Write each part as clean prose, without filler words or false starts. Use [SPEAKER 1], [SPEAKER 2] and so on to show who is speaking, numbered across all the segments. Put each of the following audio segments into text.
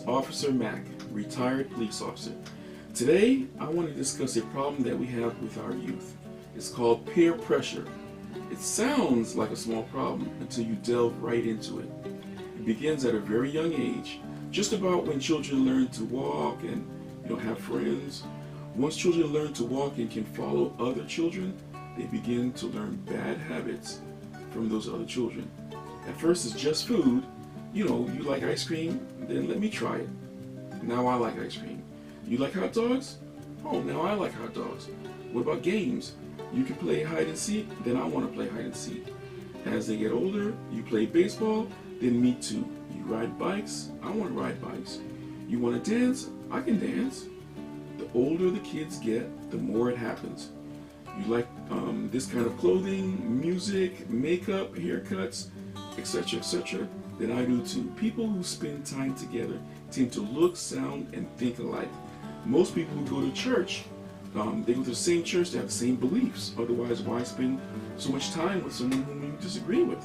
[SPEAKER 1] is Officer Mac, retired police officer. Today, I want to discuss a problem that we have with our youth. It's called peer pressure. It sounds like a small problem until you delve right into it. It begins at a very young age, just about when children learn to walk and have friends. Once children learn to walk and can follow other children, they begin to learn bad habits from those other children. At first, it's just food. You like ice cream? Then let me try it. Now I like ice cream. You like hot dogs? Oh, now I like hot dogs. What about games? You can play hide and seek? Then I want to play hide and seek. As they get older, you play baseball? Then me too. You ride bikes? I want to ride bikes. You want to dance? I can dance. The older the kids get, the more it happens. You like this kind of clothing, music, makeup, haircuts, etc., etc., then I do too. People who spend time together tend to look, sound, and think alike. Most people who go to church, they go to the same church, they have the same beliefs. Otherwise, why spend so much time with someone whom you disagree with?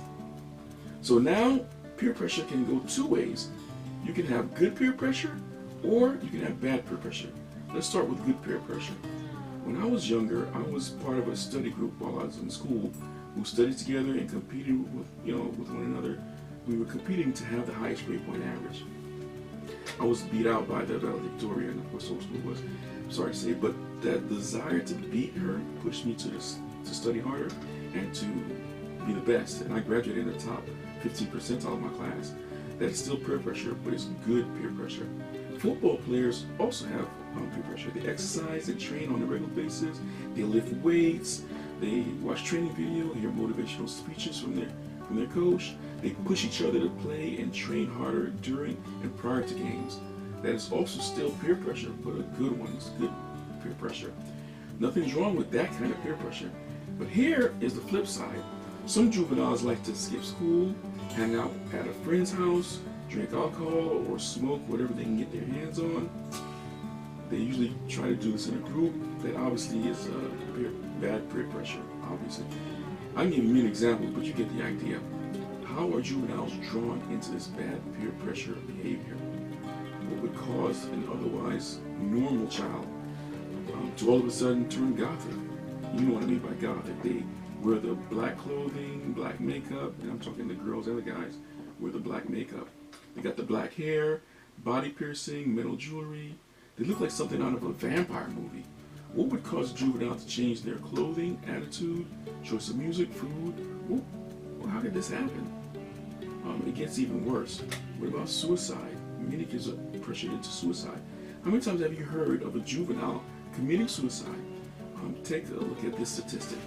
[SPEAKER 1] So now, peer pressure can go two ways. You can have good peer pressure, or you can have bad peer pressure. Let's start with good peer pressure. When I was younger, I was part of a study group while I was in school who studied together and competed with one another. We were competing to have the highest grade point average. I was beat out by the valedictorian, of course, school was. I'm sorry to say, but that desire to beat her pushed me to study harder and to be the best. And I graduated in the top 15 percentile of my class. That is still peer pressure, but it's good peer pressure. Football players also have peer pressure. They exercise and train on a regular basis. They lift weights. They watch training video, hear motivational speeches from their coach. They push each other to play and train harder during and prior to games. That is also still peer pressure, but a good one. It's good peer pressure. Nothing's wrong with that kind of peer pressure. But here is the flip side. Some juveniles like to skip school, hang out at a friend's house, drink alcohol, or smoke whatever they can get their hands on. They usually try to do this in a group. That obviously is bad peer pressure, obviously. I can give you many examples, but you get the idea. How are juveniles drawn into this bad peer pressure behavior? What would cause an otherwise normal child to all of a sudden turn gothic? You know what I mean by gothic. They wear the black clothing, black makeup, and I'm talking the girls and the guys wear the black makeup. They got the black hair, body piercing, metal jewelry. They look like something out of a vampire movie. What would cause a juvenile to change their clothing, attitude, choice of music, food? Well, how did this happen? It gets even worse. What about suicide? Many kids are pressured into suicide. How many times have you heard of a juvenile committing suicide? Take a look at this statistic.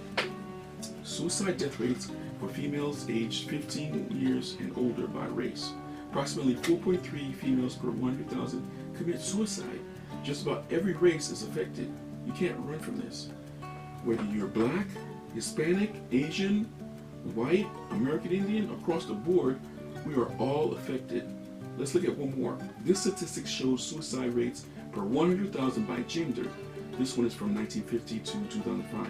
[SPEAKER 1] Suicide death rates for females aged 15 years and older by race. Approximately 4.3 females per 100,000 commit suicide. Just about every race is affected. You can't run from this. Whether you're black, Hispanic, Asian, white, American Indian, across the board, we are all affected. Let's look at one more. This statistic shows suicide rates per 100,000 by gender. This one is from 1950 to 2005.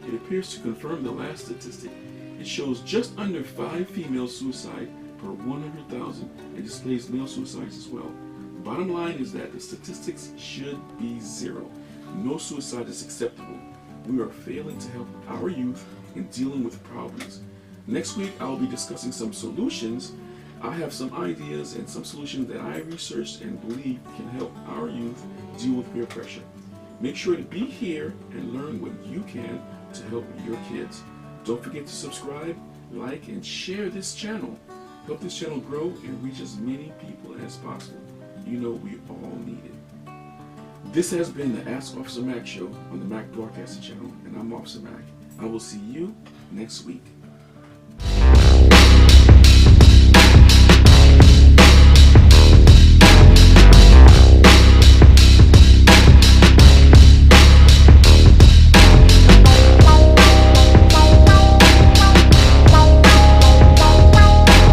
[SPEAKER 1] It appears to confirm the last statistic. It shows just under 5 female suicide per 100,000 and displays male suicides as well. The bottom line is that the statistics should be zero. No suicide is acceptable. We are failing to help our youth in dealing with problems. Next week, I'll be discussing some solutions. I have some ideas and some solutions that I researched and believe can help our youth deal with peer pressure. Make sure to be here and learn what you can to help your kids. Don't forget to subscribe, like, and share this channel. Help this channel grow and reach as many people as possible. You know we all need it. This has been the Ask Officer Mac show on the Mac Broadcasting Channel, and I'm Officer Mac. I will see you next week.